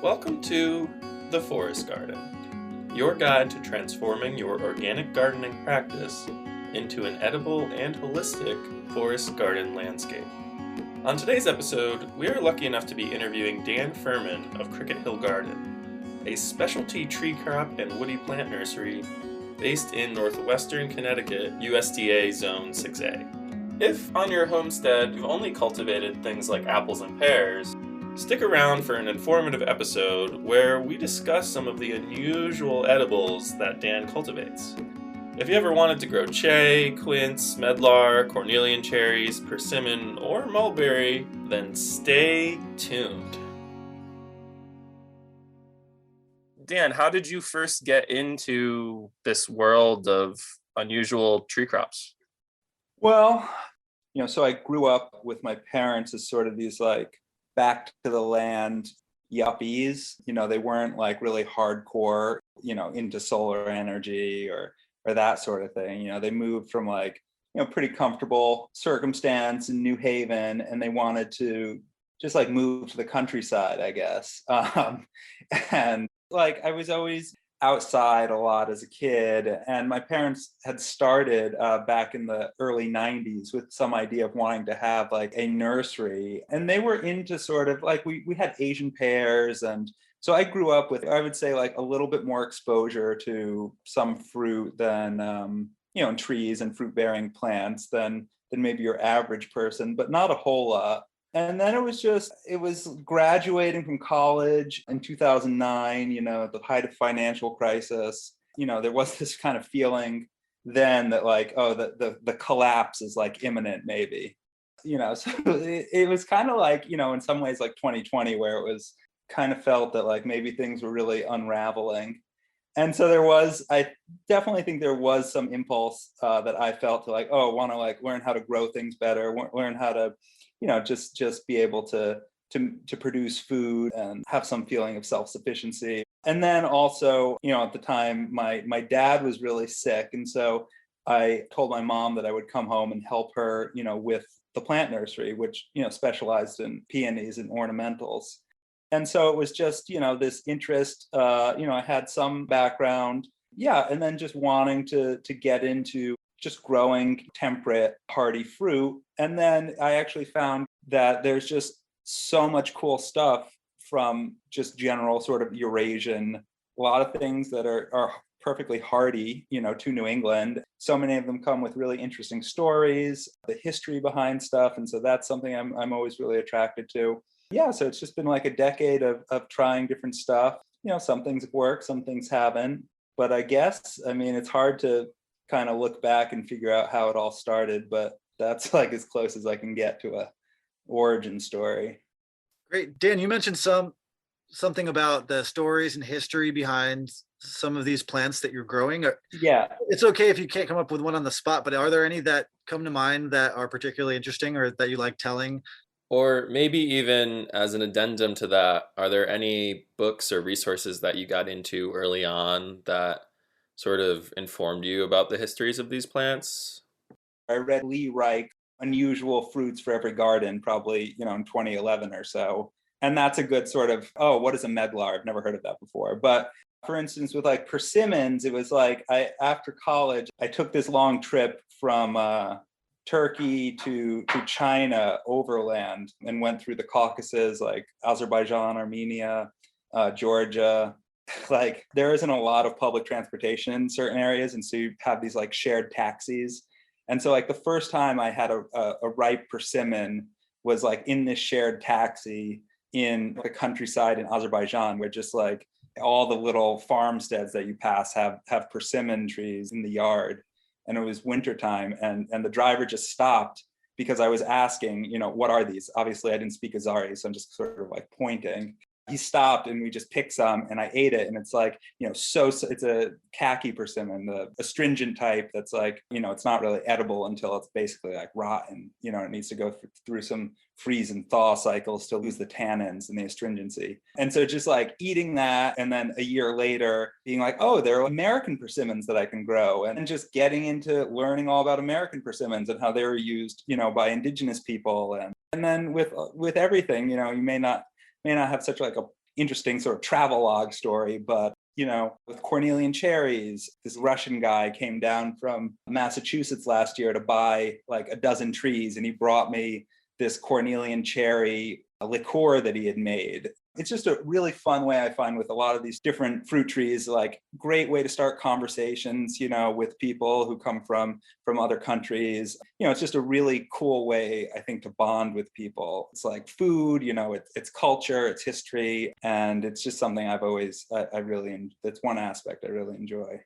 Welcome to The Forest Garden, your guide to transforming your organic gardening practice into an edible and holistic forest garden landscape. On today's episode, we are lucky enough to be interviewing Dan Furman of Cricket Hill Garden, a specialty tree crop and woody plant nursery based in northwestern Connecticut, USDA Zone 6A. If on your homestead you've only cultivated things like apples and pears, stick around for an informative episode where we discuss some of the unusual edibles that Dan cultivates. If you ever wanted to grow cherry, quince, medlar, cornelian cherries, persimmon, or mulberry, then stay tuned. Dan, how did you first get into this world of unusual tree crops? Well, so I grew up with my parents as sort of these like back to the land yuppies. They weren't like really hardcore, into solar energy or that sort of thing. They moved from like, pretty comfortable circumstance in New Haven, and they wanted to just like move to the countryside, I guess. And like I was always outside a lot as a kid, and my parents had started back in the early 90s with some idea of wanting to have like a nursery, and they were into sort of like we had Asian pears, and so I grew up with, I would say, like a little bit more exposure to some fruit than and trees and fruit bearing plants than maybe your average person, but not a whole lot. And then it was graduating from college in 2009, at the height of financial crisis. There was this kind of feeling then that like, oh, the collapse is like imminent, maybe. So it was kind of like, in some ways like 2020, where it was kind of felt that like maybe things were really unraveling. And so I definitely think there was some impulse that I felt to like, oh, want to like learn how to grow things better, learn how to just be able to produce food and have some feeling of self-sufficiency. And then also, at the time, my dad was really sick. And so I told my mom that I would come home and help her, with the plant nursery, which, specialized in peonies and ornamentals. And so it was just, this interest, I had some background. Yeah. And then just wanting to get into just growing temperate, hardy fruit. And then I actually found that there's just so much cool stuff from just general sort of Eurasian, a lot of things that are perfectly hardy, to New England. So many of them come with really interesting stories, the history behind stuff. And so that's something I'm always really attracted to. Yeah, so it's just been like a decade of trying different stuff. Some things work, some things haven't. But I guess, it's hard to kind of look back and figure out how it all started, but that's like as close as I can get to a origin story. Great. Dan, you mentioned something about the stories and history behind some of these plants that you're growing. Yeah. It's okay if you can't come up with one on the spot, but are there any that come to mind that are particularly interesting or that you like telling? Or maybe even as an addendum to that, are there any books or resources that you got into early on that sort of informed you about the histories of these plants? I read Lee Reich, Unusual Fruits for Every Garden, probably, in 2011 or so. And that's a good sort of, oh, what is a medlar? I've never heard of that before. But for instance, with like persimmons, it was like after college, I took this long trip from Turkey to China overland and went through the Caucasus, like Azerbaijan, Armenia, Georgia. Like there isn't a lot of public transportation in certain areas, and so you have these like shared taxis. And so like the first time I had a ripe persimmon was like in this shared taxi in the countryside in Azerbaijan, where just like all the little farmsteads that you pass have persimmon trees in the yard. And it was wintertime, and the driver just stopped because I was asking, what are these? Obviously I didn't speak Azari, so I'm just sort of like pointing. He stopped and we just picked some and I ate it. And it's like, so it's a khaki persimmon, the astringent type that's like, it's not really edible until it's basically like rotten. It needs to go through some freeze and thaw cycles to lose the tannins and the astringency. And so just like eating that, and then a year later being like, oh, there are American persimmons that I can grow, and just getting into learning all about American persimmons and how they were used, by indigenous people. And then with everything, you may not have such like a interesting sort of travelogue story, but with Cornelian cherries, this Russian guy came down from Massachusetts last year to buy like a dozen trees, and he brought me this Cornelian cherry liqueur that he had made. It's just a really fun way, I find, with a lot of these different fruit trees, like great way to start conversations, with people who come from other countries. It's just a really cool way, I think, to bond with people. It's like food, it's culture, it's history, and it's just something that's one aspect I really enjoy.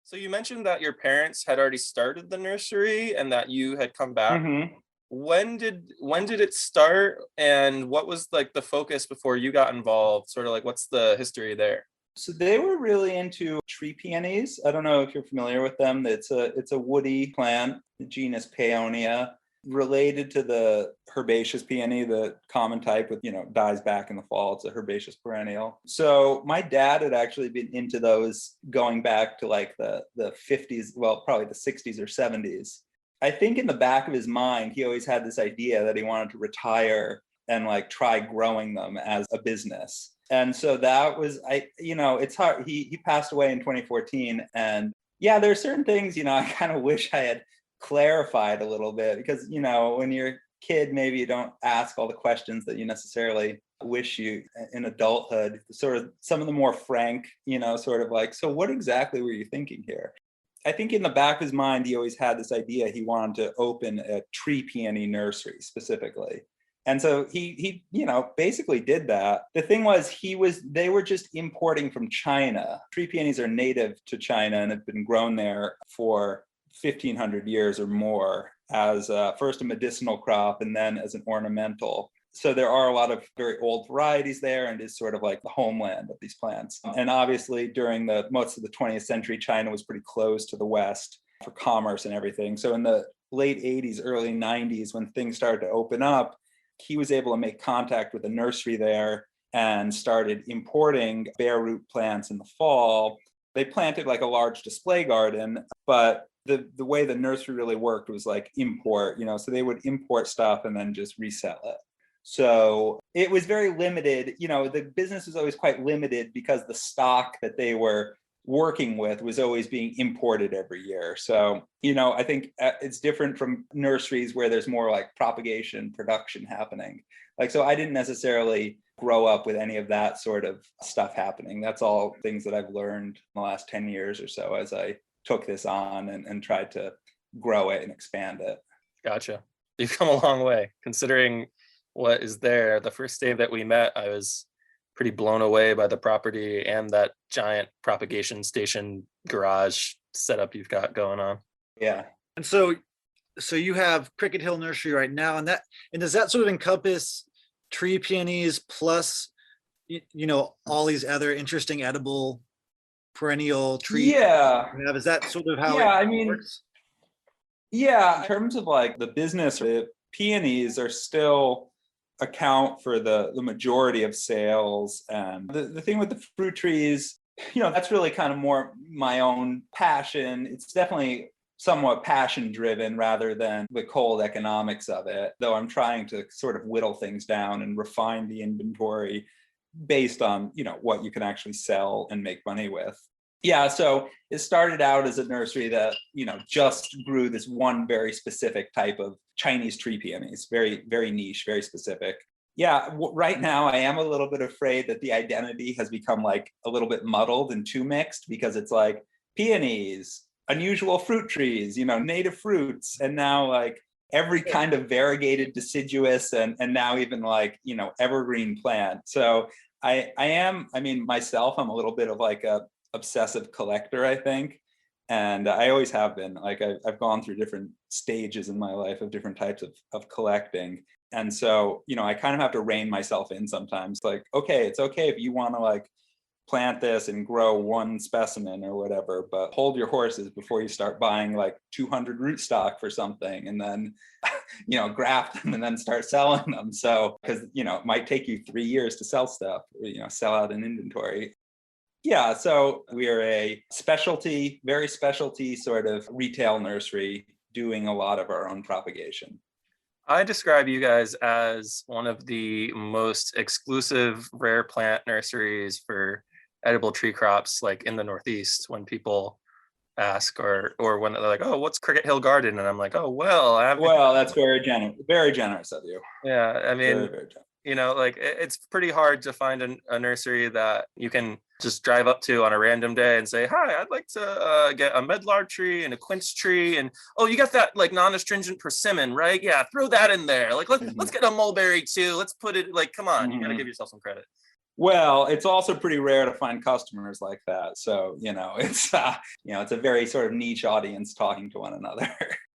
So you mentioned that your parents had already started the nursery and that you had come back. Mm-hmm. When did it start, and what was like the focus before you got involved? Sort of like, what's the history there? So they were really into tree peonies. I don't know if you're familiar with them. It's a woody plant, the genus Paeonia, related to the herbaceous peony, the common type with, dies back in the fall. It's a herbaceous perennial. So my dad had actually been into those going back to like the 50s, well, probably the 60s or 70s. I think in the back of his mind, he always had this idea that he wanted to retire and like try growing them as a business. And so that was, it's hard. He passed away in 2014. And yeah, there are certain things, I kind of wish I had clarified a little bit because, when you're a kid, maybe you don't ask all the questions that you necessarily wish you in adulthood, sort of some of the more frank, sort of like, so what exactly were you thinking here? I think in the back of his mind, he always had this idea he wanted to open a tree peony nursery specifically. And so he basically did that. The thing was, they were just importing from China. Tree peonies are native to China and have been grown there for 1,500 years or more as first a medicinal crop and then as an ornamental. So there are a lot of very old varieties there, and is sort of like the homeland of these plants. And obviously during most of the 20th century, China was pretty closed to the West for commerce and everything. So in the late 80s, early 90s, when things started to open up, he was able to make contact with a nursery there and started importing bare root plants in the fall. They planted like a large display garden, but the way the nursery really worked was like import, so they would import stuff and then just resell it. So it was very limited. The business was always quite limited because the stock that they were working with was always being imported every year. So, I think it's different from nurseries where there's more like propagation, production happening. Like, so I didn't necessarily grow up with any of that sort of stuff happening. That's all things that I've learned in the last 10 years or so as I took this on and tried to grow it and expand it. Gotcha. You've come a long way considering what is there. The first day that we met, I was pretty blown away by the property and that giant propagation station garage setup you've got going on. Yeah. And so you have Cricket Hill Nursery right now, and does that sort of encompass tree peonies plus all these other interesting edible perennial trees? Yeah. Is that sort of how it works? Yeah, in terms of like the business, the peonies are still account for the majority of sales. And the thing with the fruit trees, that's really kind of more my own passion. It's definitely somewhat passion driven rather than the cold economics of it, though I'm trying to sort of whittle things down and refine the inventory based on, what you can actually sell and make money with. Yeah, so it started out as a nursery that, just grew this one very specific type of Chinese tree peonies, very, very niche, very specific. Yeah, right now I am a little bit afraid that the identity has become like a little bit muddled and too mixed because it's like peonies, unusual fruit trees, native fruits, and now like every kind of variegated deciduous and now even like, evergreen plant. So myself, I'm a little bit of like a obsessive collector, I think. And I always have been. Like I've gone through different stages in my life of different types of collecting. And so, I kind of have to rein myself in sometimes. Like, okay, it's okay if you want to like plant this and grow one specimen or whatever, but hold your horses before you start buying like 200 rootstock for something and then, graft them and then start selling them. So, because, it might take you 3 years to sell stuff, sell out an inventory. Yeah, so we are a very specialty sort of retail nursery doing a lot of our own propagation. I describe you guys as one of the most exclusive rare plant nurseries for edible tree crops, like in the Northeast. When people ask, or when they're like, "Oh, what's Cricket Hill Garden?" and I'm like, "Oh, well, I have." Well, that's very generous of you. Yeah, I Very, mean, very generous. like it's pretty hard to find a nursery that you can just drive up to on a random day and say, "Hi, I'd like to get a medlar tree and a quince tree, and oh, you got that like non-astringent persimmon, right? Yeah, throw that in there. Like let's get a mulberry too. Let's put it like, come on, you got to give yourself some credit." Well, it's also pretty rare to find customers like that. So, it's a very sort of niche audience talking to one another.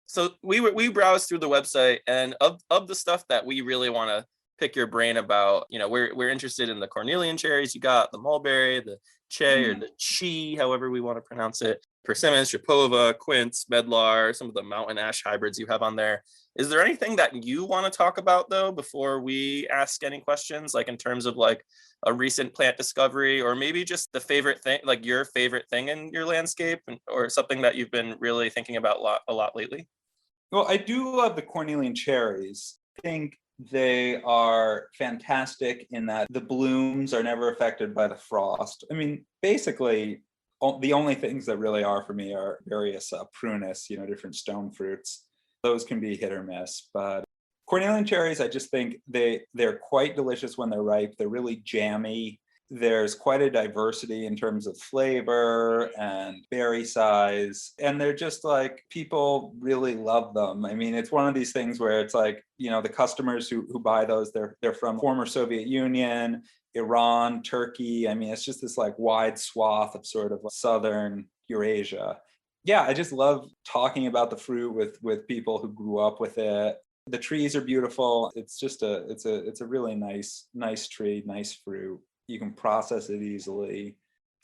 So we browsed through the website, and of the stuff that we really want to pick your brain about, we're interested in the cornelian cherries you got, the mulberry, the che or the chi, however we want to pronounce it, persimmons, shapova, quince, medlar, some of the mountain ash hybrids you have on there. Is there anything that you want to talk about though before we ask any questions, like in terms of like a recent plant discovery, or maybe just the favorite thing, like your favorite thing in your landscape, or something that you've been really thinking about a lot lately? Well, I do love the cornelian cherries. I think they are fantastic in that the blooms are never affected by the frost. I mean, basically, the only things that really are for me are various prunus, different stone fruits. Those can be hit or miss, but cornelian cherries, I just think they're quite delicious when they're ripe. They're really jammy. There's quite a diversity in terms of flavor and berry size. And they're just like, people really love them. I mean, it's one of these things where it's like, the customers who buy those, they're from former Soviet Union, Iran, Turkey. I mean, it's just this like wide swath of sort of southern Eurasia. Yeah, I just love talking about the fruit with people who grew up with it. The trees are beautiful. It's just it's a really nice tree, nice fruit. You can process it easily.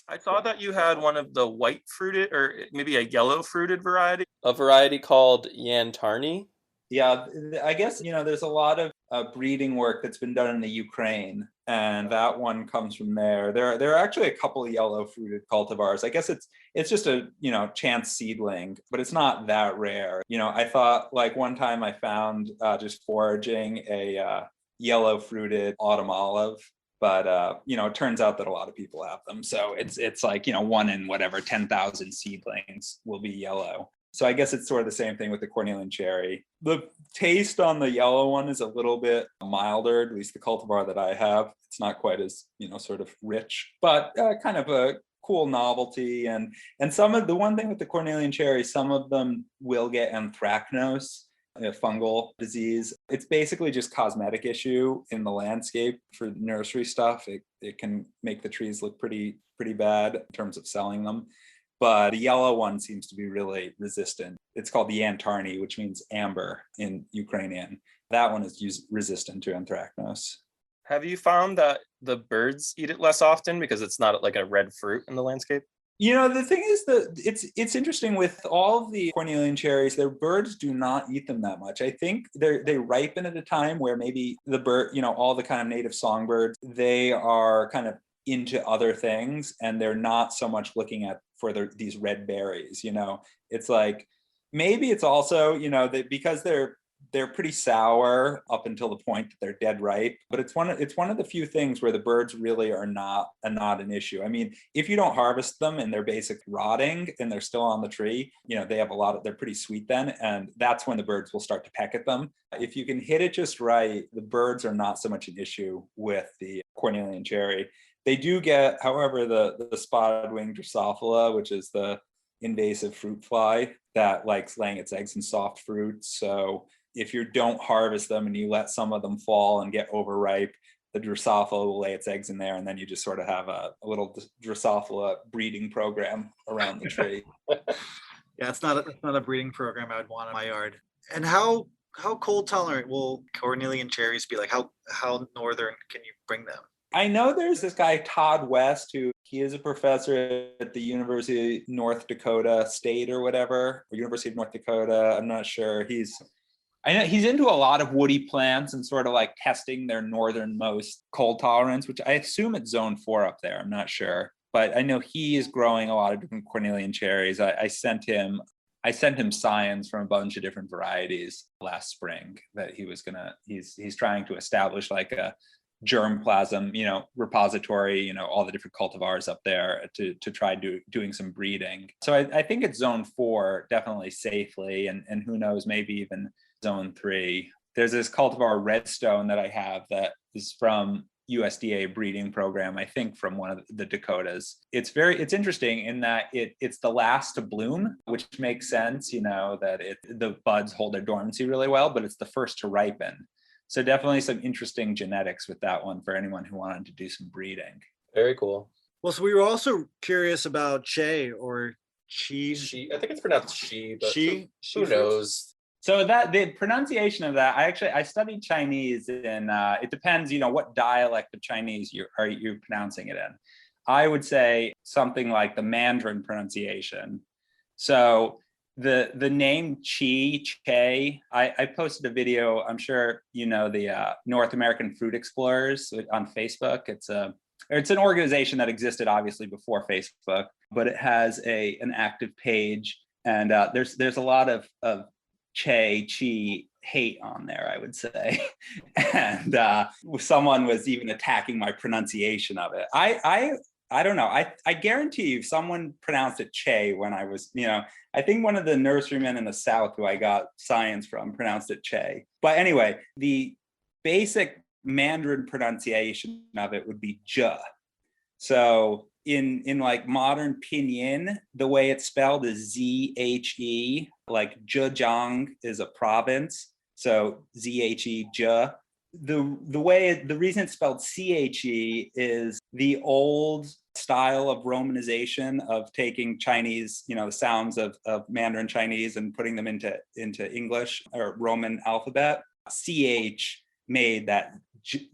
I saw that you had one of the white fruited, or maybe a yellow fruited variety. A variety called Yantarni. Yeah, I guess, there's a lot of breeding work that's been done in the Ukraine, and that one comes from there. There are actually a couple of yellow fruited cultivars. I guess it's just a, chance seedling, but it's not that rare. I thought like one time I found just foraging a yellow fruited autumn olive. But it turns out that a lot of people have them. So it's like, one in whatever 10,000 seedlings will be yellow. So I guess it's sort of the same thing with the cornelian cherry. The taste on the yellow one is a little bit milder, at least the cultivar that I have. It's not quite as, sort of rich, but kind of a cool novelty. And some of the one thing with the cornelian cherry, some of them will get anthracnose, a fungal disease. It's basically just cosmetic issue in the landscape for nursery stuff. It can make the trees look pretty bad in terms of selling them. But the yellow one seems to be really resistant. It's called the Yantarni, which means amber in Ukrainian. That one is resistant to anthracnose. Have you found that the birds eat it less often because it's not like a red fruit in the landscape? The thing is that it's interesting with all of the cornelian cherries, their birds do not eat them that much. I think they ripen at a time where maybe the bird, all the kind of native songbirds, they are kind of into other things and they're not so much looking at for these red berries. It's like maybe it's also because they're pretty sour up until the point that they're dead ripe, but it's one of the few things where the birds really are not an issue. I mean, if you don't harvest them and they're basically rotting and they're still on the tree, they have they're pretty sweet then, and that's when the birds will start to peck at them. If you can hit it just right, the birds are not so much an issue with the cornelian cherry. They do get, however, the spotted winged Drosophila, which is the invasive fruit fly that likes laying its eggs in soft fruits. So if you don't harvest them and you let some of them fall and get overripe, the Drosophila will lay its eggs in there, and then you just sort of have a little Drosophila breeding program around the tree. Yeah, it's not a breeding program I would want in my yard. And how cold tolerant will cornelian cherries be? Like how northern can you bring them? I know there's this guy, Todd West, he is a professor at the University of North Dakota State or whatever, or University of North Dakota. I'm not sure. I know he's into a lot of woody plants and sort of like testing their northernmost cold tolerance, which I assume it's zone 4 up there. I'm not sure. But I know he is growing a lot of different cornelian cherries. I sent him I sent him signs from a bunch of different varieties last spring that he's trying to establish like a germplasm, repository, all the different cultivars up there to try doing some breeding. So I think it's zone 4 definitely safely, and who knows, maybe even zone 3. There's this cultivar Redstone that I have that is from USDA breeding program, I think from one of the Dakotas. It's interesting in that it's the last to bloom, which makes sense, that the buds hold their dormancy really well, but it's the first to ripen. So definitely some interesting genetics with that one for anyone who wanted to do some breeding. Very cool. Well, so we were also curious about Che or Chi. I think it's pronounced she, but who fruit? knows? So that the pronunciation of that, I studied Chinese, and it depends, what dialect of Chinese you're pronouncing it in. I would say something like the Mandarin pronunciation. So the name Che, I posted a video. I'm sure the North American Fruit Explorers on Facebook. It's an organization that existed obviously before Facebook, but it has an active page, and there's a lot of Che, Chi hate on there, I would say. And someone was even attacking my pronunciation of it. I don't know. I guarantee you someone pronounced it Che when I was, I think one of the nurserymen in the South who I got science from pronounced it Che. But anyway, the basic Mandarin pronunciation of it would be Zhe. So in like modern pinyin, the way it's spelled is Z-H-E, like Zhejiang is a province. So Z-H-E, Zhe. The reason it's spelled C-H-E is the old style of romanization of taking Chinese, the sounds of Mandarin Chinese and putting them into English or Roman alphabet. CH made that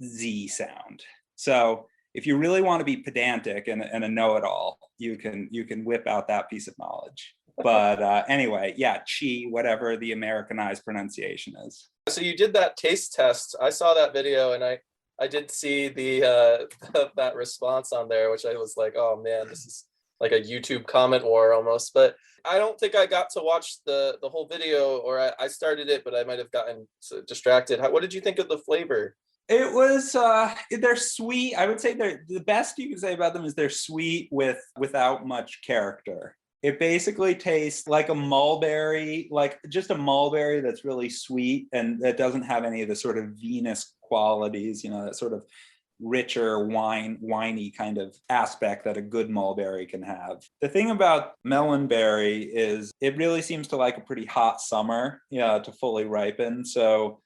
Z sound. So if you really want to be pedantic and a know-it-all, you can whip out that piece of knowledge. But anyway, yeah, Chi, whatever the Americanized pronunciation is. So you did that taste test. I saw that video, and I did see that response on there, which I was like, oh man, this is like a YouTube comment war almost. But I don't think I got to watch the whole video, or I started it, but I might have gotten distracted. What did you think of the flavor? It was they're sweet. I would say the best you can say about them is they're sweet without much character. It basically tastes like a mulberry, like just a mulberry that's really sweet and that doesn't have any of the sort of vinous qualities, that sort of richer winey kind of aspect that a good mulberry can have. The thing about melonberry is it really seems to like a pretty hot summer, to fully ripen. So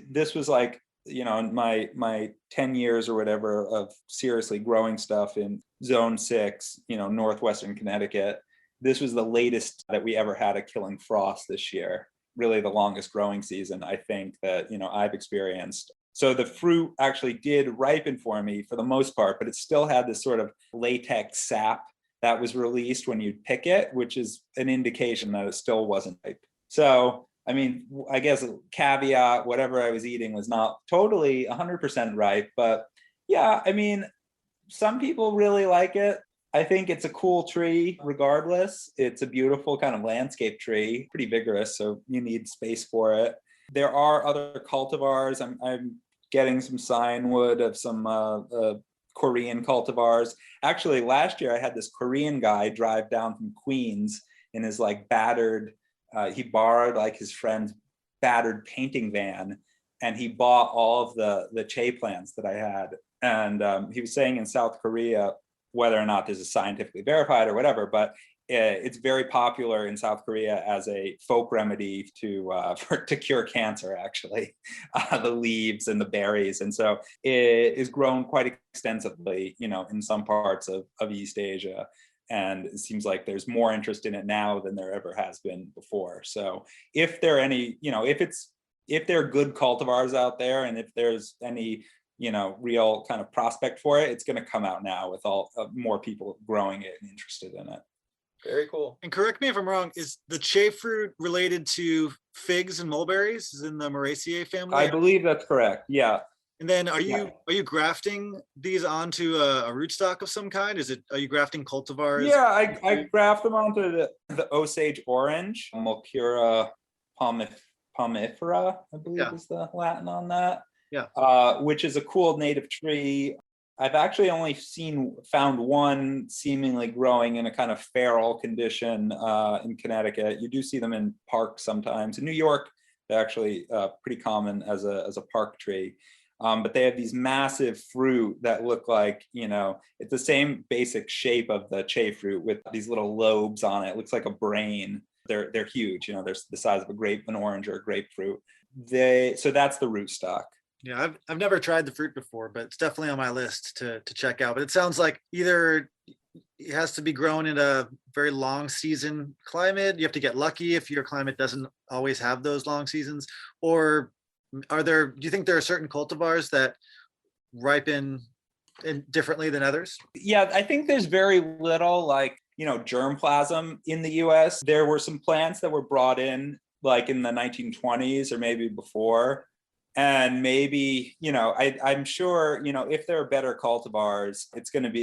this was like, in my 10 years or whatever of seriously growing stuff in zone 6, northwestern Connecticut, this was the latest that we ever had a killing frost this year. Really the longest growing season, I think, that I've experienced. So the fruit actually did ripen for me for the most part, but it still had this sort of latex sap that was released when you pick it, which is an indication that it still wasn't ripe. So I mean, I guess caveat, whatever I was eating was not totally 100% ripe, but yeah, I mean, some people really like it. I think it's a cool tree regardless. It's a beautiful kind of landscape tree, pretty vigorous, so you need space for it. There are other cultivars. I'm getting some signwood of some Korean cultivars. Actually, last year I had this Korean guy drive down from Queens in his like battered, he borrowed like his friend's battered painting van, and he bought all of the Che plants that I had. And he was saying in South Korea, whether or not this is scientifically verified or whatever, but it's very popular in South Korea as a folk remedy to cure cancer, actually, the leaves and the berries. And so it is grown quite extensively, in some parts of East Asia. And it seems like there's more interest in it now than there ever has been before. So if there are any, if there are good cultivars out there, and if there's any, real kind of prospect for it, it's going to come out now with all more people growing it and interested in it. Very cool. And correct me if I'm wrong, is the Che fruit related to figs and mulberries? Is in the Moraceae family? I believe that's correct. Yeah. And then Yeah. are you grafting these onto a rootstock of some kind? Are you grafting cultivars? Yeah, I graft them onto the Osage orange, Mulcura palmifera, I believe Yeah. is the Latin on that. Yeah. Which is a cool native tree. I've actually only found one seemingly growing in a kind of feral condition in Connecticut. You do see them in parks sometimes. In New York, they're actually pretty common as a park tree. But they have these massive fruit that look like, it's the same basic shape of the che fruit with these little lobes on it. It looks like a brain. They're huge. They're the size of an orange or a grapefruit. So that's the rootstock. Yeah, I've never tried the fruit before, but it's definitely on my list to check out. But it sounds like either it has to be grown in a very long season climate. You have to get lucky if your climate doesn't always have those long seasons. Or do you think there are certain cultivars that ripen differently than others? Yeah, I think there's very little germplasm in the US. There were some plants that were brought in like in the 1920s or maybe before. And maybe, I'm sure, if there are better cultivars,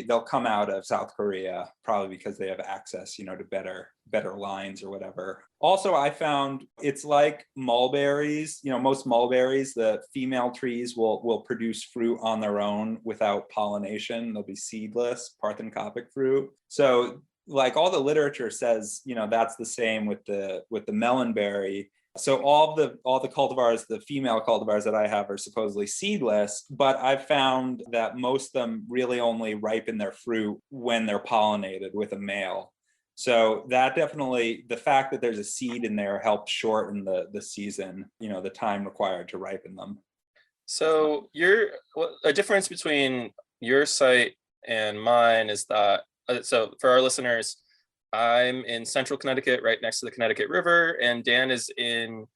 they'll come out of South Korea, probably because they have access, to better lines or whatever. Also, I found it's like mulberries, most mulberries, the female trees will produce fruit on their own without pollination. They'll be seedless, parthenocopic fruit. So like all the literature says, that's the same with the melonberry. So all the cultivars, the female cultivars that I have are supposedly seedless, but I've found that most of them really only ripen their fruit when they're pollinated with a male. So that definitely, the fact that there's a seed in there helps shorten the season, the time required to ripen them. So a difference between your site and mine is that, so for our listeners, I'm in central Connecticut, right next to the Connecticut River, and Dan is in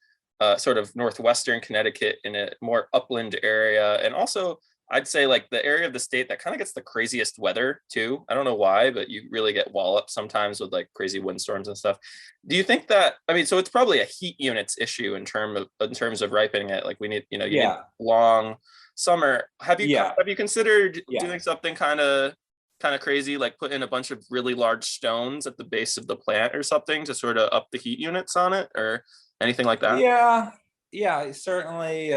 sort of northwestern Connecticut in a more upland area. And also, I'd say like the area of the state that kind of gets the craziest weather too. I don't know why, but you really get walloped sometimes with like crazy windstorms and stuff. Do you think that, so it's probably a heat units issue in terms of ripening it. Like we need, you need long summer. Have you considered doing something kind of crazy, like put in a bunch of really large stones at the base of the plant or something to sort of up the heat units on it or anything like that? Yeah, certainly.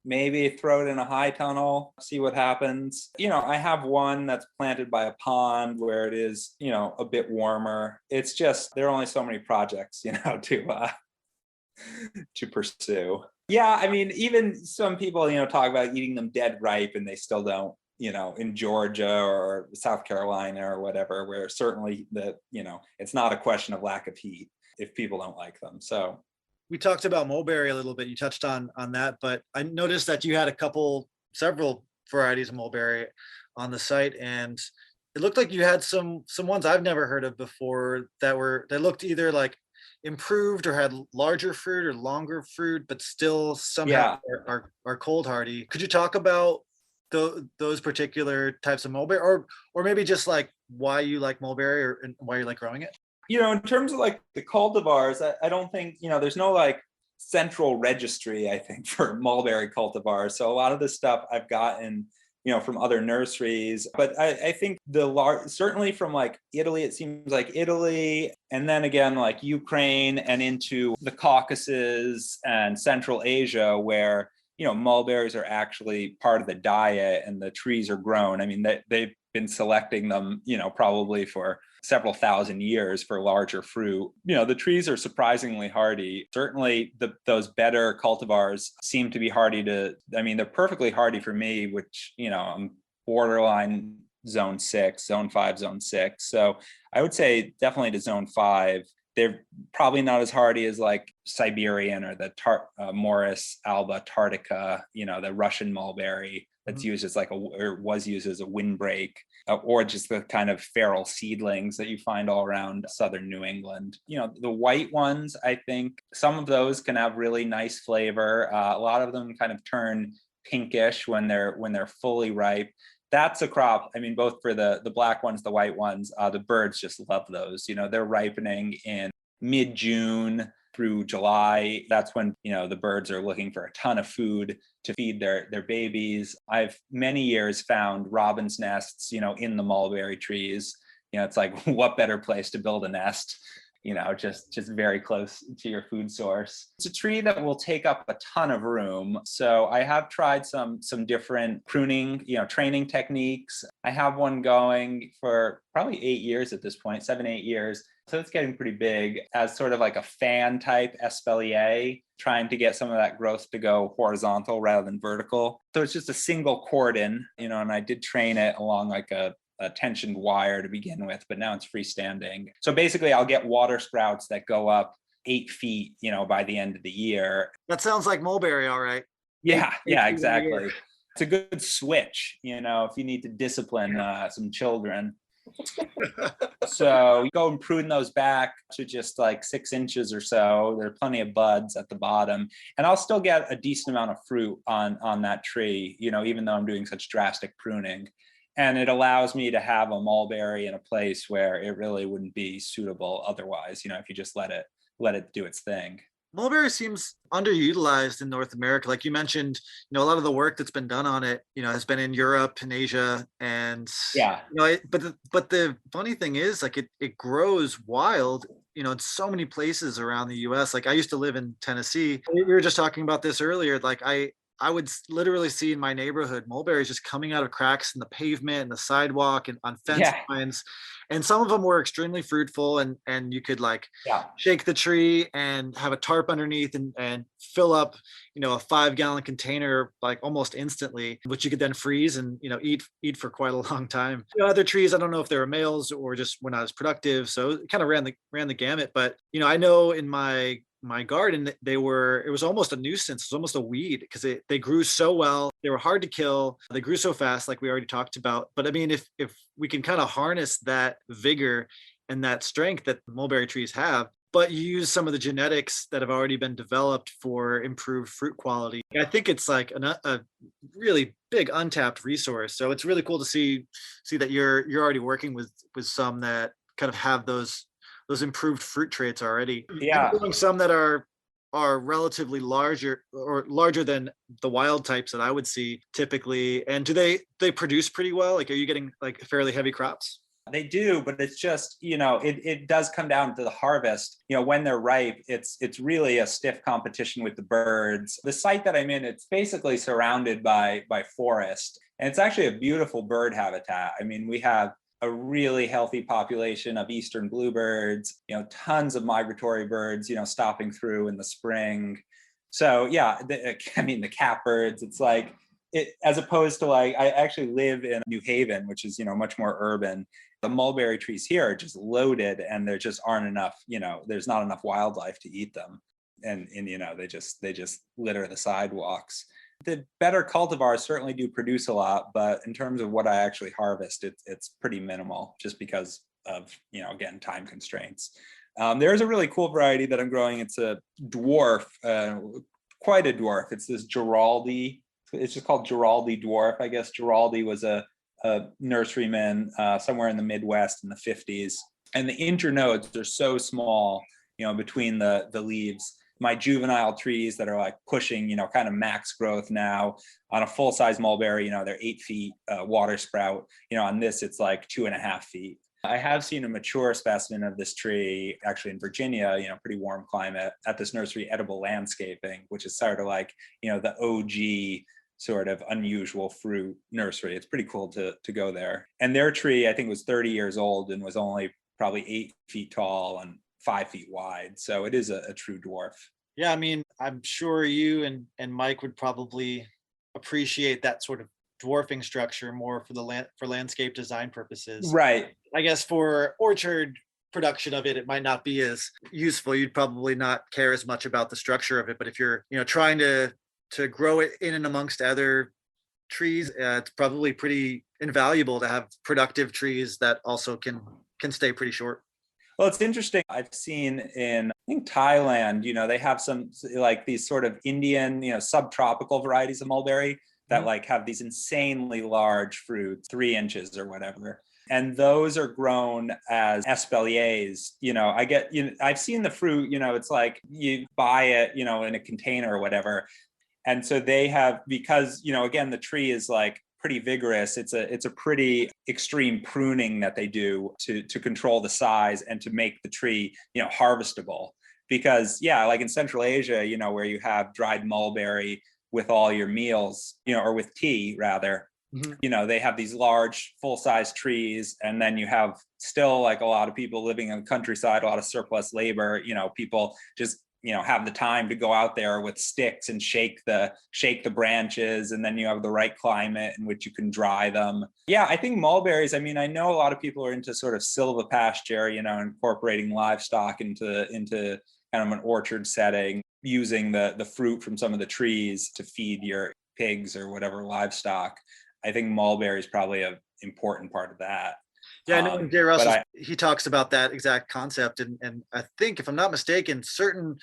Maybe throw it in a high tunnel, see what happens. I have one that's planted by a pond where it is, a bit warmer. It's just, there are only so many projects, to pursue. Yeah, even some people, talk about eating them dead ripe and they still don't. In Georgia or South Carolina or whatever, where certainly it's not a question of lack of heat if people don't like them. So we talked about mulberry a little bit. You touched on that, but I noticed that you had several varieties of mulberry on the site, and it looked like you had some ones I've never heard of before that looked either like improved or had larger fruit or longer fruit, but still somehow are cold hardy. Could you talk about those particular types of mulberry, or maybe just like why you like mulberry and why you like growing it? In terms of like the cultivars, I don't think, there's no like central registry, I think, for mulberry cultivars. So a lot of the stuff I've gotten, from other nurseries, but I think certainly from like Italy, it seems like Italy, and then again, like Ukraine and into the Caucasus and Central Asia, where mulberries are actually part of the diet and the trees are grown. They've been selecting them, probably for several thousand years for larger fruit. The trees are surprisingly hardy. Certainly those better cultivars seem to be hardy they're perfectly hardy for me, which, I'm borderline zone 6, zone 5, zone 6. So I would say definitely to zone 5. They're probably not as hardy as like Siberian or the Morus alba tartica, the Russian mulberry that's used as was used as a windbreak, or just the kind of feral seedlings that you find all around southern New England. The white ones, I think some of those can have really nice flavor. A lot of them kind of turn pinkish when they're fully ripe. That's a crop. Both for the black ones, the white ones, the birds just love those. They're ripening in mid-June. through July. That's when, the birds are looking for a ton of food to feed their babies. I've many years found robin's nests, in the mulberry trees. It's like, what better place to build a nest? Just very close to your food source. It's a tree that will take up a ton of room. So I have tried some different pruning, training techniques. I have one going for probably 8 years at this point, 7, 8 years. So it's getting pretty big as sort of like a fan type espalier, trying to get some of that growth to go horizontal rather than vertical. So it's just a single cordon, and I did train it along like a tensioned wire to begin with, but now it's freestanding. So basically I'll get water sprouts that go up 8 feet, by the end of the year. That sounds like mulberry, all right. Yeah, Eight feet exactly. It's a good switch, if you need to discipline some children. So go and prune those back to just like 6 inches or so. There are plenty of buds at the bottom, and I'll still get a decent amount of fruit on that tree, even though I'm doing such drastic pruning. And it allows me to have a mulberry in a place where it really wouldn't be suitable otherwise, if you just let it do its thing. Mulberry seems underutilized in North America. Like you mentioned, a lot of the work that's been done on it, has been in Europe and Asia. And yeah, but the funny thing is, like it grows wild, in so many places around the US. Like I used to live in Tennessee. We were just talking about this earlier. Like I would literally see in my neighborhood mulberries just coming out of cracks in the pavement and the sidewalk and on fence lines. And some of them were extremely fruitful, and you could like shake the tree and have a tarp underneath and fill up, a 5-gallon container like almost instantly, which you could then freeze and, eat for quite a long time. Other trees, I don't know if they were males or just were not as productive. So it kind of ran the gamut. But, I know in my garden, it was almost a nuisance. It was almost a weed because they grew so well. They were hard to kill. They grew so fast, like we already talked about. But I mean, if we can kind of harness that vigor and that strength that mulberry trees have, but you use some of the genetics that have already been developed for improved fruit quality, I think it's like a really big untapped resource. So it's really cool to see that you're already working with some that kind of have those improved fruit traits already. Yeah. Doing some that are relatively larger or larger than the wild types that I would see typically. And do they produce pretty well? Like, are you getting like fairly heavy crops? They do, but it's just, it does come down to the harvest. When they're ripe, it's really a stiff competition with the birds. The site that I'm in, it's basically surrounded by forest, and it's actually a beautiful bird habitat. I mean, we have a really healthy population of eastern bluebirds, tons of migratory birds, stopping through in the spring. So yeah, the catbirds, it's like, as opposed to like, I actually live in New Haven, which is, much more urban. The mulberry trees here are just loaded, and there just aren't enough, there's not enough wildlife to eat them. And they just litter the sidewalks. The better cultivars certainly do produce a lot, but in terms of what I actually harvest, it's pretty minimal, just because of, again, time constraints. There's a really cool variety that I'm growing. It's a dwarf, quite a dwarf. It's this Giraldi. It's just called Giraldi dwarf. I guess Giraldi was a nurseryman somewhere in the Midwest in the 50s. And the internodes are so small, between the leaves. My juvenile trees that are like pushing, kind of max growth now on a full-size mulberry, they're 8 feet water sprout. On this, it's like 2.5 feet. I have seen a mature specimen of this tree actually in Virginia, pretty warm climate, at this nursery, Edible Landscaping, which is sort of like, the OG sort of unusual fruit nursery. It's pretty cool to go there. And their tree, I think, was 30 years old and was only probably 8 feet tall and 5 feet wide. So it is a true dwarf. Yeah, I mean, I'm sure you and Mike would probably appreciate that sort of dwarfing structure more for landscape design purposes. Right. I guess for orchard production of it, it might not be as useful. You'd probably not care as much about the structure of it. But if you're, trying to grow it in and amongst other trees, it's probably pretty invaluable to have productive trees that also can stay pretty short. Well, it's interesting. I've seen in, I think, Thailand, they have some like these sort of Indian, subtropical varieties of mulberry that like have these insanely large fruits, 3 inches or whatever. And those are grown as espaliers. I've seen the fruit, it's like you buy it, in a container or whatever. And so they have, because, again, the tree is like pretty vigorous. It's a pretty extreme pruning that they do to control the size and to make the tree, harvestable. Because like in Central Asia, where you have dried mulberry with all your meals, or with tea rather, they have these large full-size trees, and then you have still like a lot of people living in the countryside, a lot of surplus labor, people just have the time to go out there with sticks and shake the branches, and then you have the right climate in which you can dry them. I think mulberries, I know a lot of people are into sort of silvopasture, incorporating livestock into kind of an orchard setting, using the fruit from some of the trees to feed your pigs or whatever livestock. I think mulberry is probably an important part of that. Yeah, I know Jay Russell, he talks about that exact concept. And I think, if I'm not mistaken, certain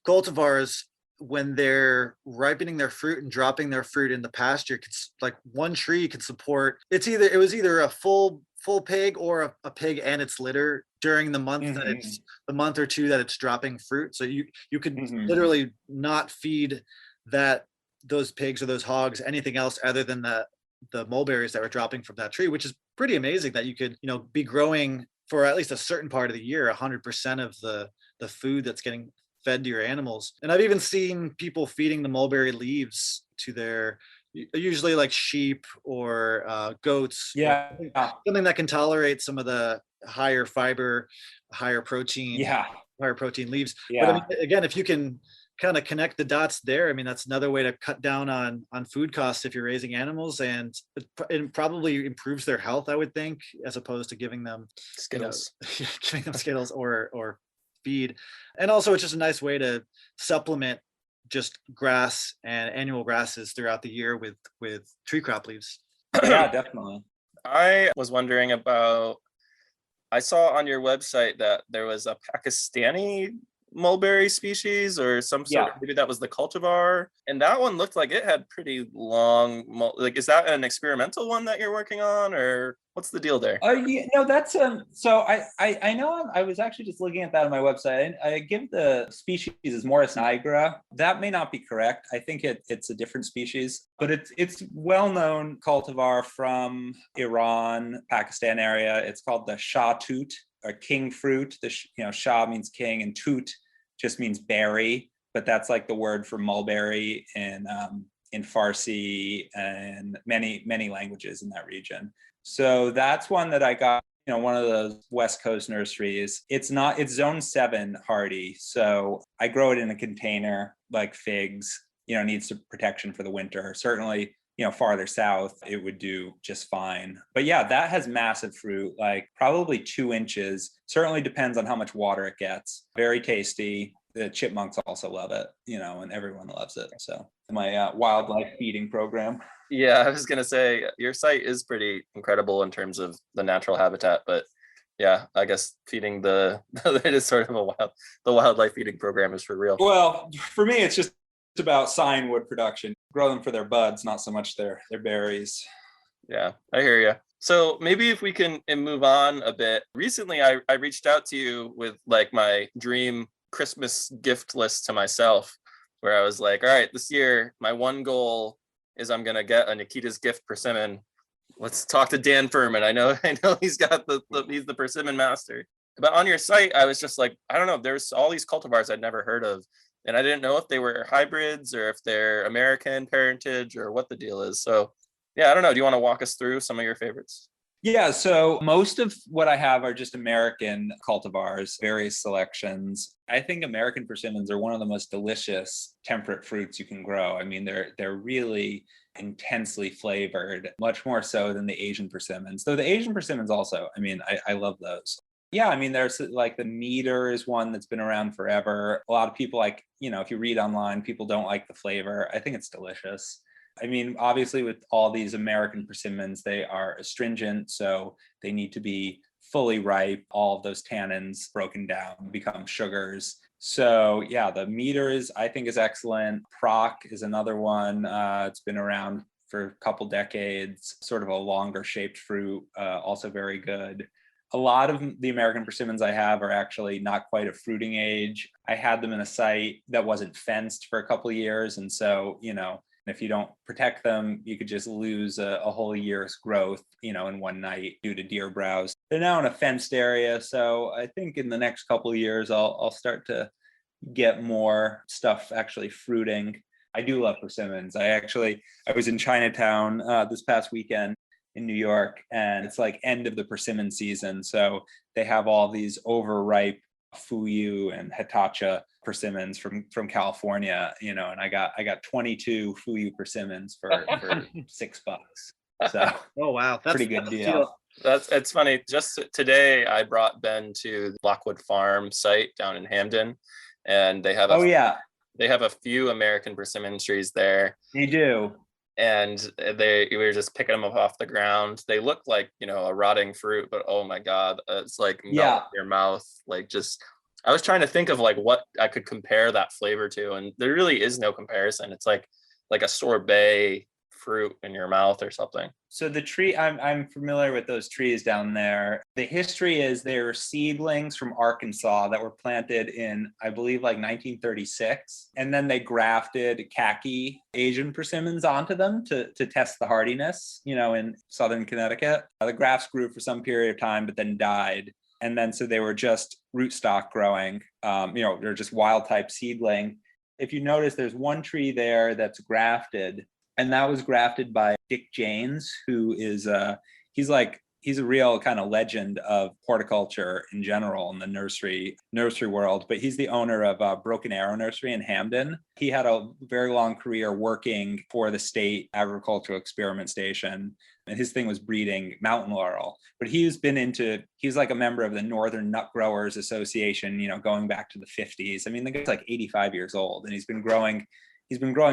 cultivars, when they're ripening their fruit and dropping their fruit in the pasture, like one tree could support, it was either a full pig or a pig and its litter during the month that it's the month or two that it's dropping fruit. So you could literally not feed those pigs or those hogs anything else other than the mulberries that were dropping from that tree, which is pretty amazing that you could, be growing for at least a certain part of the year 100% of the food that's getting fed to your animals. And I've even seen people feeding the mulberry leaves to their, usually like sheep or goats, or something that can tolerate some of the higher fiber, higher protein leaves. But again, if you can kind of connect the dots there, that's another way to cut down on food costs if you're raising animals, and it probably improves their health, I would think, as opposed to giving them Skittles, giving them Skittles or feed. And also, it's just a nice way to supplement just grass and annual grasses throughout the year with tree crop leaves. Yeah, definitely. I was wondering about, I saw on your website that there was a Pakistani mulberry species or some sort of, maybe that was the cultivar, and that one looked like it had pretty long, like, is that an experimental one that you're working on, or what's the deal there? That's so I know, I was actually just looking at that on my website. I give the species as Morris nigra. That may not be correct. I think it's a different species, but it's well-known cultivar from Iran, Pakistan area. It's called the Shah Tut, or king fruit. Shah means king, and Tut just means berry, but that's like the word for mulberry in Farsi and many languages in that region. So that's one that I got, one of those West Coast nurseries. It's zone 7 hardy. So I grow it in a container like figs, needs some protection for the winter. Certainly, farther south, it would do just fine. But that has massive fruit, like probably 2 inches. Certainly depends on how much water it gets. Very tasty. The chipmunks also love it, and everyone loves it. So my wildlife feeding program. Yeah, I was going to say, your site is pretty incredible in terms of the natural habitat, but I guess feeding it is sort of the wildlife feeding program is for real. Well, for me, it's just about sign wood production. Grow them for their buds, not so much their berries. Yeah, I hear you. So maybe if we can move on a bit. Recently, I reached out to you with like my dream Christmas gift list to myself, where I was like, all right, this year, my one goal is I'm going to get a Nikita's Gift persimmon. Let's talk to Dan Furman. I know he's got he's the persimmon master. But on your site, I was just like, I don't know, there's all these cultivars I'd never heard of. And I didn't know if they were hybrids or if they're American parentage or what the deal is. So I don't know. Do you want to walk us through some of your favorites? Yeah, so most of what I have are just American cultivars, various selections. I think American persimmons are one of the most delicious temperate fruits you can grow. They're really intensely flavored, much more so than the Asian persimmons. Though the Asian persimmons also, I love those. There's like the meter is one that's been around forever. A lot of people if you read online, people don't like the flavor. I think it's delicious. Obviously with all these American persimmons, they are astringent, so they need to be fully ripe. All of those tannins broken down become sugars. So the meter I think is excellent. Proc is another one. It's been around for a couple decades, sort of a longer shaped fruit, also very good. A lot of the American persimmons I have are actually not quite at fruiting age. I had them in a site that wasn't fenced for a couple of years. And so, if you don't protect them, you could just lose a whole year's growth, in one night due to deer browse. They're now in a fenced area. So I think in the next couple of years, I'll start to get more stuff actually fruiting. I do love persimmons. I was in Chinatown this past weekend in New York, and it's like end of the persimmon season. So they have all these overripe Fuyu and Hitachi persimmons from California, and I got 22 Fuyu persimmons for $6. So Oh wow, that's pretty good a deal. It's funny. Just today, I brought Ben to the Lockwood Farm site down in Hamden, and they have they have a few American persimmon trees there. They do. And we were just picking them up off the ground. They look like, a rotting fruit, but oh my God, it's like melt in your mouth. Like I was trying to think of like what I could compare that flavor to, and there really is no comparison. It's like a sorbet fruit in your mouth or something. So the tree, I'm familiar with those trees down there. The history is they were seedlings from Arkansas that were planted in, I believe, like 1936. And then they grafted khaki Asian persimmons onto them to test the hardiness, in southern Connecticut. The grafts grew for some period of time, but then died. And then so they were just rootstock growing, they're just wild type seedling. If you notice, there's one tree there that's grafted, and that was grafted by Dick Janes, who is he's a real kind of legend of horticulture in general in the nursery world. But he's the owner of Broken Arrow Nursery in Hamden. He had a very long career working for the state agricultural experiment station, and his thing was breeding mountain laurel. But he's like a member of the Northern Nut Growers Association, going back to the 50s. I mean, the guy's like 85 years old, and he's been growing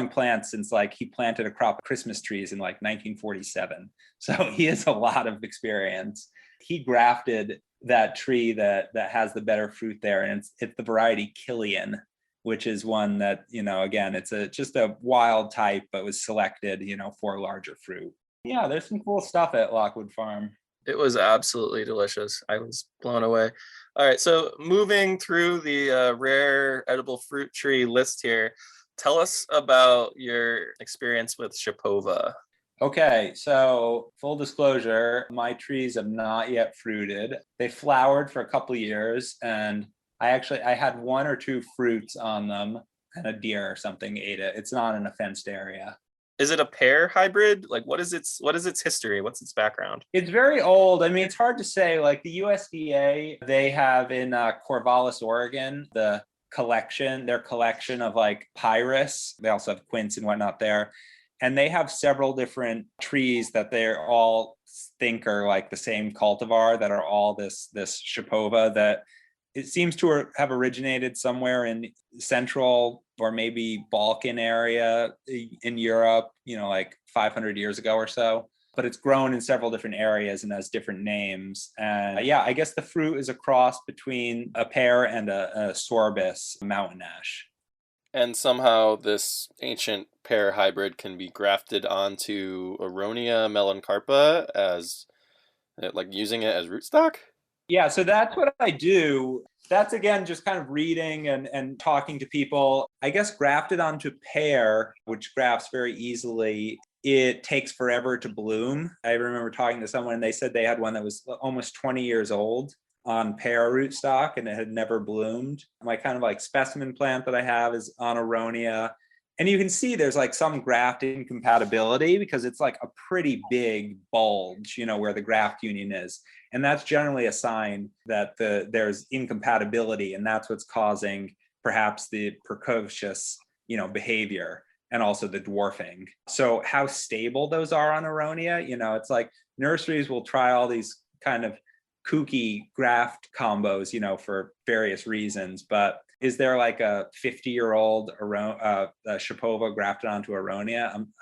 plants since like he planted a crop of Christmas trees in like 1947. So he has a lot of experience. He grafted that tree that has the better fruit there, and it's the variety Killian, which is one that, again, it's just a wild type, but was selected, for larger fruit. Yeah, there's some cool stuff at Lockwood Farm. It was absolutely delicious. I was blown away. All right, so moving through the rare edible fruit tree list here, tell us about your experience with Shapova. Okay, so full disclosure, my trees have not yet fruited. They flowered for a couple of years, and I had one or two fruits on them, and a deer or something ate it. It's not in a fenced area. Is it a pear hybrid? Like, what is its history? What's its background? It's very old. I mean, it's hard to say. Like the USDA, they have in Corvallis, Oregon, their collection of like pyrus. They also have quince and whatnot there. And they have several different trees that they're all think are like the same cultivar that are all this Shapova that it seems to have originated somewhere in Central or maybe Balkan area in Europe, like 500 years ago or so. But it's grown in several different areas and has different names. And I guess the fruit is a cross between a pear and a sorbus mountain ash. And somehow this ancient pear hybrid can be grafted onto Aronia melancarpa as like using it as rootstock? Yeah, so that's what I do. That's again just kind of reading and talking to people. I guess grafted onto pear, which grafts very easily, it takes forever to bloom. I remember talking to someone and they said they had one that was almost 20 years old on pear rootstock and it had never bloomed. My kind of like specimen plant that I have is on Aronia. And you can see there's like some graft incompatibility because it's like a pretty big bulge, where the graft union is. And that's generally a sign that there's incompatibility, and that's what's causing perhaps the precocious, behavior and also the dwarfing. So how stable those are on Aronia, it's like nurseries will try all these kind of kooky graft combos, for various reasons. But is there like a 50-year-old Shapova grafted onto Aronia? I'm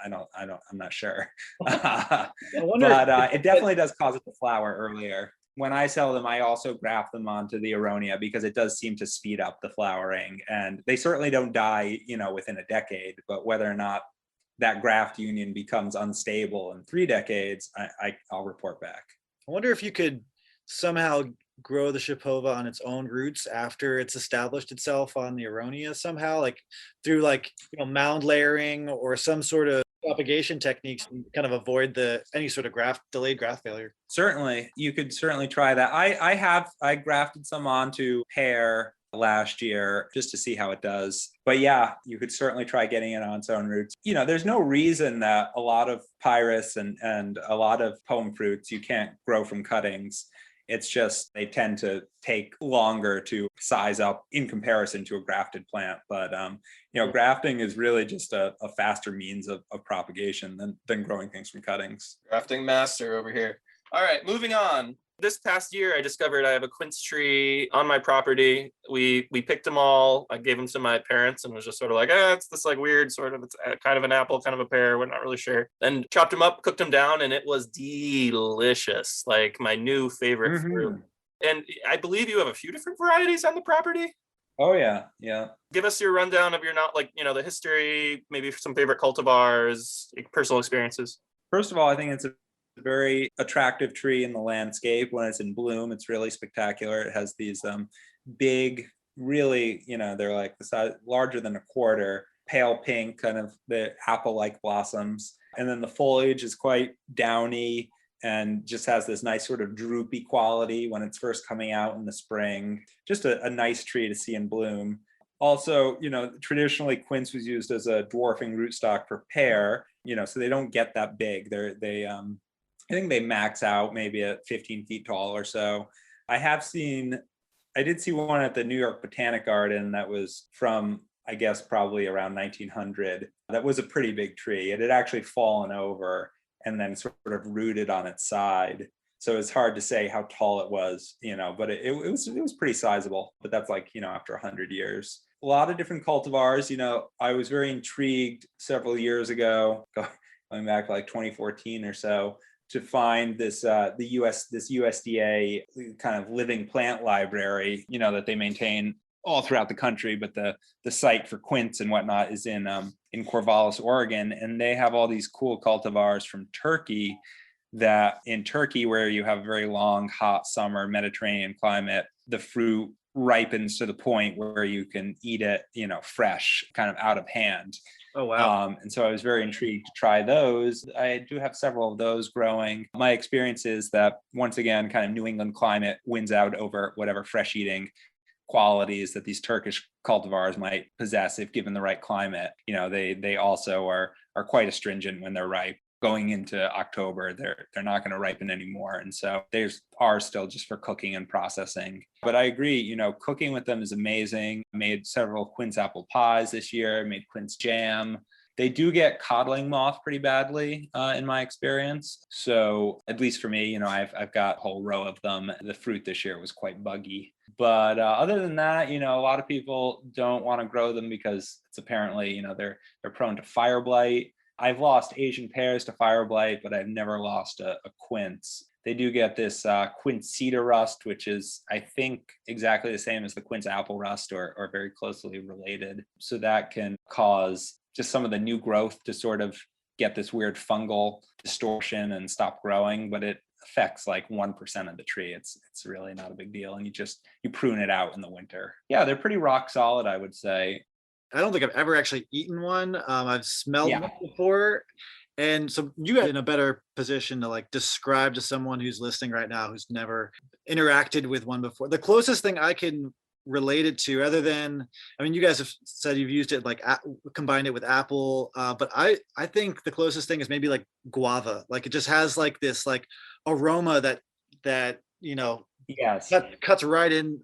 not sure. But it definitely does cause it to flower earlier. When I sell them, I also graft them onto the Aronia because it does seem to speed up the flowering. And they certainly don't die, within a decade. But whether or not that graft union becomes unstable in 3 decades, I'll report back. I wonder if you could somehow grow the Shipova on its own roots after it's established itself on the Aronia somehow, like through like, mound layering or some sort of propagation techniques to kind of avoid any sort of delayed graft failure. Certainly, you could certainly try that. I grafted some onto pear last year just to see how it does. But yeah, you could certainly try getting it on its own roots. There's no reason that a lot of pyrus and a lot of pome fruits you can't grow from cuttings. It's just they tend to take longer to size up in comparison to a grafted plant. But grafting is really just a faster means of propagation than growing things from cuttings. Grafting master over here. All right, moving on. This past year, I discovered I have a quince tree on my property. We picked them all. I gave them to my parents and was just sort of like, it's this like weird sort of, it's kind of an apple, kind of a pear. We're not really sure. Then chopped them up, cooked them down, and it was delicious. Like my new favorite fruit. And I believe you have a few different varieties on the property. Oh yeah, yeah. Give us your rundown of your the history, maybe some favorite cultivars, personal experiences. First of all, I think it's a very attractive tree in the landscape. When it's in bloom, it's really spectacular. It has these big, really, they're like the size larger than a quarter, pale pink, kind of the apple-like blossoms. And then the foliage is quite downy and just has this nice sort of droopy quality when it's first coming out in the spring. Just a nice tree to see in bloom. Also, traditionally quince was used as a dwarfing rootstock for pear, so they don't get that big. I think they max out maybe at 15 feet tall or so. I did see one at the New York Botanic Garden that was from, I guess, probably around 1900. That was a pretty big tree. It had actually fallen over and then sort of rooted on its side. So it's hard to say how tall it was, but it was pretty sizable. But that's like, after 100 years. A lot of different cultivars. I was very intrigued several years ago, going back like 2014 or so, to find this this USDA kind of living plant library, that they maintain all throughout the country, but the site for quince and whatnot is in Corvallis, Oregon, and they have all these cool cultivars from Turkey. That in Turkey, where you have a very long, hot summer Mediterranean climate, the fruit ripens to the point where you can eat it, fresh, kind of out of hand. Oh, wow. And so I was very intrigued to try those. I do have several of those growing. My experience is that, once again, kind of New England climate wins out over whatever fresh eating qualities that these Turkish cultivars might possess if given the right climate. They also are quite astringent when they're ripe. Going into October, they're not going to ripen anymore. And so they are still just for cooking and processing. But I agree, cooking with them is amazing. I made several quince apple pies this year, made quince jam. They do get codling moth pretty badly in my experience. So at least for me, I've got a whole row of them. The fruit this year was quite buggy. But other than that, a lot of people don't want to grow them because it's apparently, they're prone to fire blight. I've lost Asian pears to fire blight, but I've never lost a quince. They do get this quince cedar rust, which is, I think, exactly the same as the quince apple rust or very closely related. So that can cause just some of the new growth to sort of get this weird fungal distortion and stop growing, but it affects like 1% of the tree. It's really not a big deal. And you prune it out in the winter. Yeah, they're pretty rock solid, I would say. I don't think I've ever actually eaten one. I've smelled Yeah. one before. And so you guys are in a better position to like describe to someone who's listening right now who's never interacted with one before. The closest thing I can relate it to, other than, you guys have said you've used it like combined it with apple, but I think the closest thing is maybe like guava. Like it just has like this like aroma that Yes. cuts right in,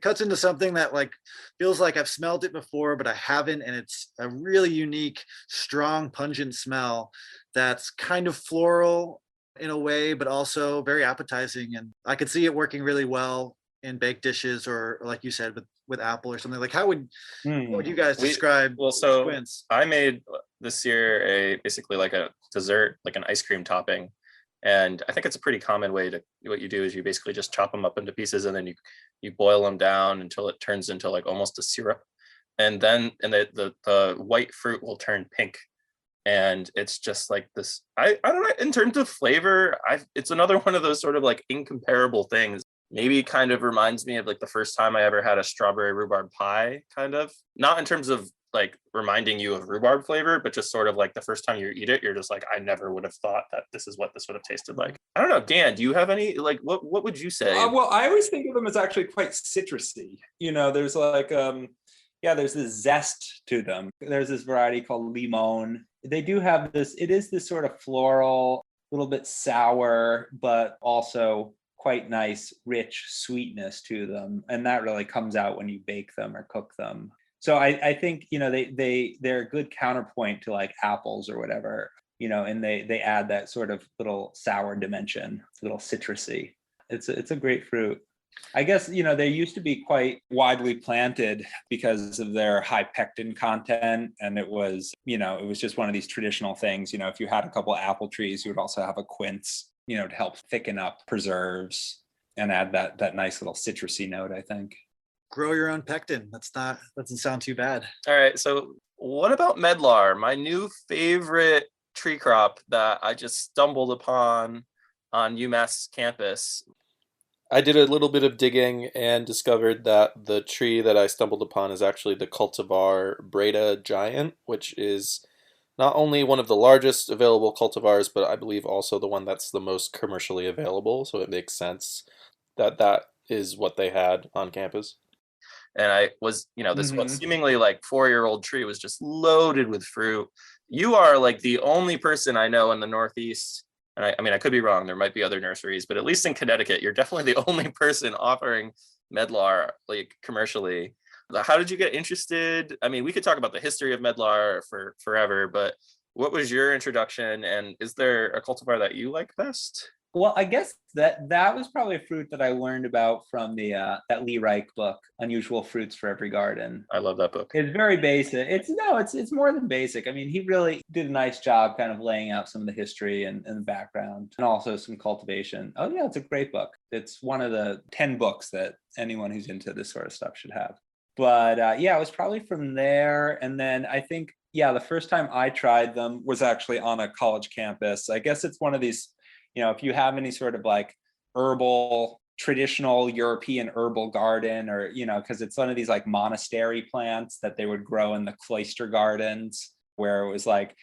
cuts into something that like feels like I've smelled it before, but I haven't. And it's a really unique, strong, pungent smell that's kind of floral in a way, but also very appetizing. And I could see it working really well in baked dishes or like you said, with apple or something. Like how would you guys describe quince? I made this year basically like a dessert, like an ice cream topping. And I think it's a pretty common way to, what you do is you basically just chop them up into pieces and then you boil them down until it turns into like almost a syrup. And then the white fruit will turn pink. And it's just like this, I don't know, in terms of flavor, it's another one of those sort of like incomparable things. Maybe kind of reminds me of like the first time I ever had a strawberry rhubarb pie, kind of. Not in terms of like reminding you of rhubarb flavor, but just sort of like the first time you eat it, you're just like, I never would have thought that this is what this would have tasted like. I don't know, Dan, do you have any, like, what would you say? Well, I always think of them as actually quite citrusy. There's like, there's this zest to them. There's this variety called limon. They do have this, it is this sort of floral, a little bit sour, but also quite nice, rich sweetness to them. And that really comes out when you bake them or cook them. So I think, they're a good counterpoint to like apples or whatever, and they add that sort of little sour dimension, a little citrusy. It's a great fruit. I guess, they used to be quite widely planted because of their high pectin content. And it was just one of these traditional things. If you had a couple of apple trees, you would also have a quince, to help thicken up preserves and add that nice little citrusy note, I think. Grow your own pectin. Doesn't sound too bad. All right. So what about medlar, my new favorite tree crop that I just stumbled upon on UMass campus? I did a little bit of digging and discovered that the tree that I stumbled upon is actually the cultivar Breda Giant, which is not only one of the largest available cultivars, but I believe also the one that's the most commercially available. So it makes sense that is what they had on campus. And I was, this what seemingly like 4-year-old tree was just loaded with fruit. You are like the only person I know in the Northeast. And I mean, I could be wrong. There might be other nurseries, but at least in Connecticut, you're definitely the only person offering medlar like commercially. How did you get interested? I mean, we could talk about the history of medlar for forever, but what was your introduction? And is there a cultivar that you like best? Well, I guess that was probably a fruit that I learned about from that Lee Reich book, Unusual Fruits for Every Garden. I love that book. It's very basic. It's more than basic. I mean, he really did a nice job kind of laying out some of the history and the background and also some cultivation. Oh yeah, it's a great book. It's one of the 10 books that anyone who's into this sort of stuff should have. But it was probably from there. And then I think, the first time I tried them was actually on a college campus. I guess it's one of these, if you have any sort of like traditional European herbal garden or, because it's one of these like monastery plants that they would grow in the cloister gardens where it was like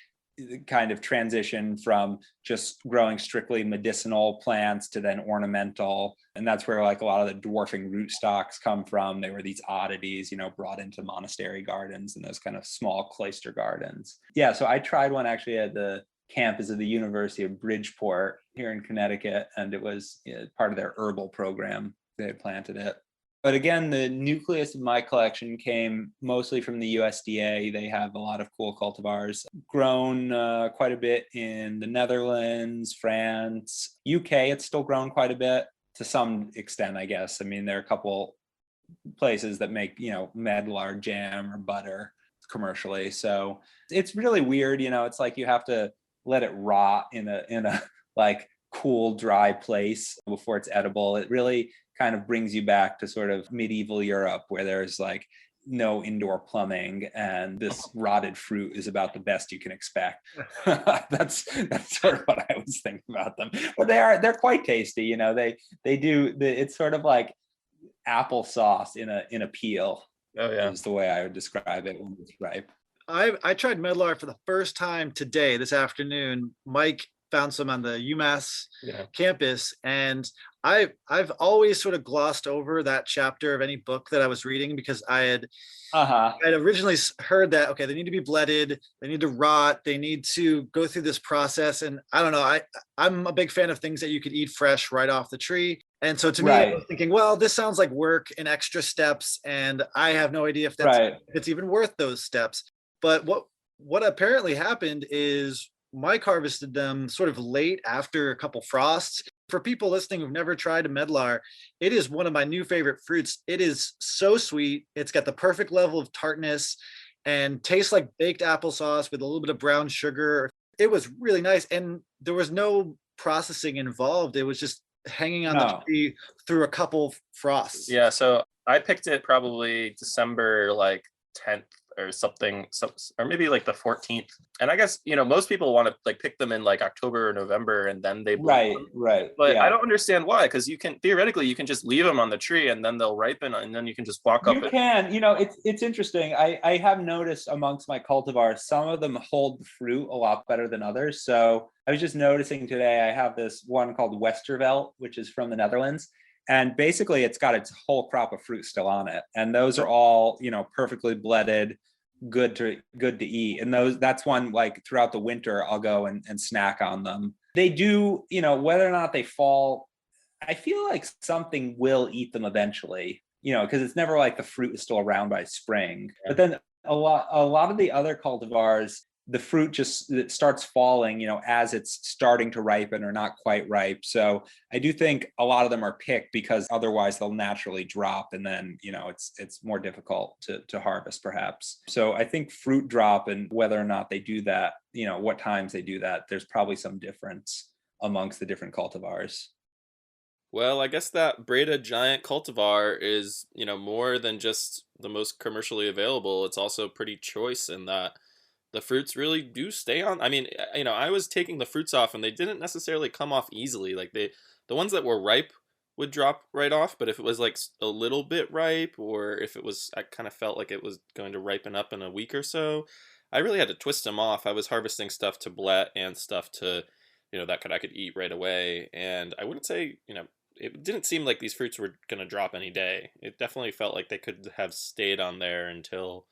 kind of transition from just growing strictly medicinal plants to then ornamental. And that's where like a lot of the dwarfing rootstocks come from. They were these oddities, brought into monastery gardens and those kind of small cloister gardens. Yeah, so I tried one actually at the campus of the University of Bridgeport here in Connecticut, and it was part of their herbal program. They had planted it. But again, the nucleus of my collection came mostly from the USDA. They have a lot of cool cultivars grown quite a bit in the Netherlands, France, UK. It's still grown quite a bit to some extent, I guess. I mean, there are a couple places that make, medlar jam or butter commercially. So it's really weird. It's like you have to let it rot in a like cool, dry place before it's edible. It really kind of brings you back to sort of medieval Europe where there's like no indoor plumbing and this rotted fruit is about the best you can expect. That's sort of what I was thinking about them. But they're quite tasty. It's sort of like applesauce in a peel. Oh yeah, is the way I would describe it when it's ripe. I tried medlar for the first time today, this afternoon. Mike found some on the UMass campus, and I've always sort of glossed over that chapter of any book that I was reading because I had originally heard that they need to be bledded, they need to rot, they need to go through this process, and I don't know. I'm a big fan of things that you could eat fresh right off the tree. And so to me, I was thinking, well, this sounds like work and extra steps, and I have no idea if it's even worth those steps. But what apparently happened is Mike harvested them sort of late after a couple frosts. For people listening who've never tried a medlar, it is one of my new favorite fruits. It is so sweet. It's got the perfect level of tartness and tastes like baked applesauce with a little bit of brown sugar. It was really nice. And there was no processing involved. It was just hanging on the tree through a couple frosts. Yeah, so I picked it probably December 10th or something, or maybe like the 14th. And I guess, most people want to like pick them in like October or November and then they bloom them. Right. But Yeah. I don't understand why, because you can theoretically just leave them on the tree and then they'll ripen and then you can just walk up. You can, it's interesting. I have noticed amongst my cultivars, some of them hold the fruit a lot better than others. So I was just noticing today, I have this one called Westervelt, which is from the Netherlands. And basically it's got its whole crop of fruit still on it. And those are all, perfectly blooded, good to eat. And that's one like throughout the winter, I'll go and snack on them. They do, whether or not they fall, I feel like something will eat them eventually, because it's never like the fruit is still around by spring. Yeah. But then a lot of the other cultivars, the fruit it starts falling, as it's starting to ripen or not quite ripe. So I do think a lot of them are picked because otherwise they'll naturally drop, and then it's more difficult to harvest perhaps. So I think fruit drop, and whether or not they do that, what times they do that, there's probably some difference amongst the different cultivars. Well, I guess that Breda Giant cultivar is, more than just the most commercially available. It's also pretty choice in that the fruits really do stay on. I mean, I was taking the fruits off and they didn't necessarily come off easily. Like the ones that were ripe would drop right off, but if it was like a little bit ripe, or if I kind of felt like it was going to ripen up in a week or so, I really had to twist them off. I was harvesting stuff to blet and stuff to, that I could eat right away. And I wouldn't say, it didn't seem like these fruits were going to drop any day. It definitely felt like they could have stayed on there until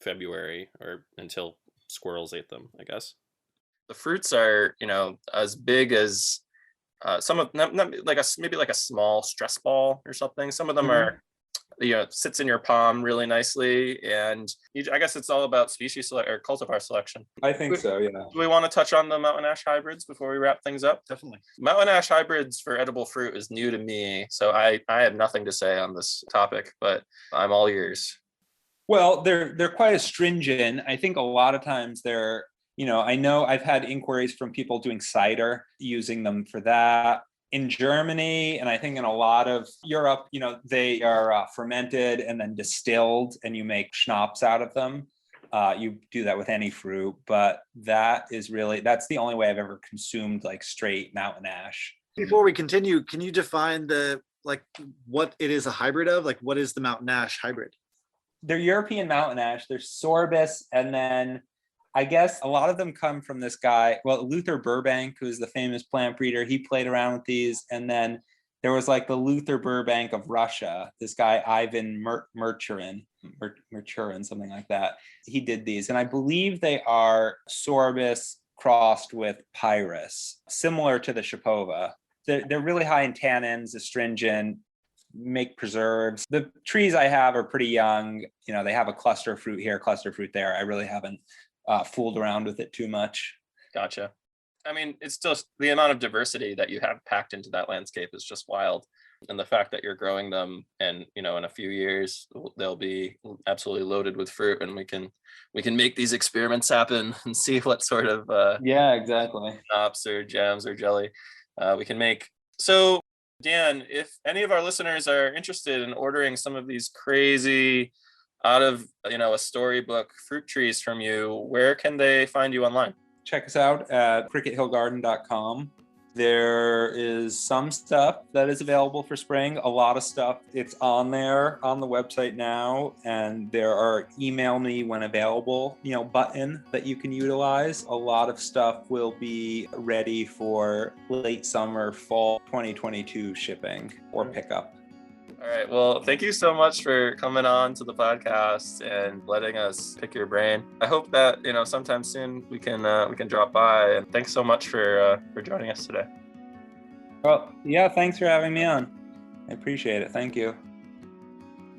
February, or until squirrels ate them, I guess. The fruits are, as big as some of them, maybe like a small stress ball or something. Some of them are, sits in your palm really nicely. And I guess it's all about species or cultivar selection. I think so, yeah. Do we want to touch on the mountain ash hybrids before we wrap things up? Definitely. Mountain ash hybrids for edible fruit is new to me, so I have nothing to say on this topic, but I'm all ears. Well, they're quite astringent. I think a lot of times they're, I know I've had inquiries from people doing cider, using them for that. In Germany, and I think in a lot of Europe, they are fermented and then distilled, and you make schnapps out of them. You do that with any fruit, but that's the only way I've ever consumed like straight mountain ash. Before we continue, can you define what it is a hybrid of? Like, what is the mountain ash hybrid? They're European mountain ash. They're sorbus, and then I guess a lot of them come from this guy, Luther Burbank, who's the famous plant breeder. He played around with these, and then there was like the Luther Burbank of Russia, this guy Ivan Merchurin, something like that. He did these, and I believe they are sorbus crossed with pyrus, similar to the Shapova. They're really high in tannins, astringent, make preserves. The trees I have are pretty young. They have a cluster of fruit here, cluster of fruit there. I really haven't fooled around with it too much. Gotcha. I mean, it's just the amount of diversity that you have packed into that landscape is just wild. And the fact that you're growing them, and in a few years they'll be absolutely loaded with fruit, and we can make these experiments happen and see what sort of exactly, schnapps or jams or jelly we can make. So Dan, if any of our listeners are interested in ordering some of these crazy out of a storybook fruit trees from you, where can they find you online? Check us out at crickethillgarden.com. There is some stuff that is available for spring, a lot of stuff. It's on there on the website now, and there are email me when available, button that you can utilize. A lot of stuff will be ready for late summer, fall 2022 shipping or pickup. All right. Well, thank you so much for coming on to the podcast and letting us pick your brain. I hope that sometime soon we can drop by. And thanks so much for joining us today. Well, yeah, thanks for having me on. I appreciate it. Thank you.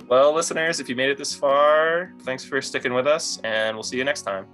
Well, listeners, if you made it this far, thanks for sticking with us, and we'll see you next time.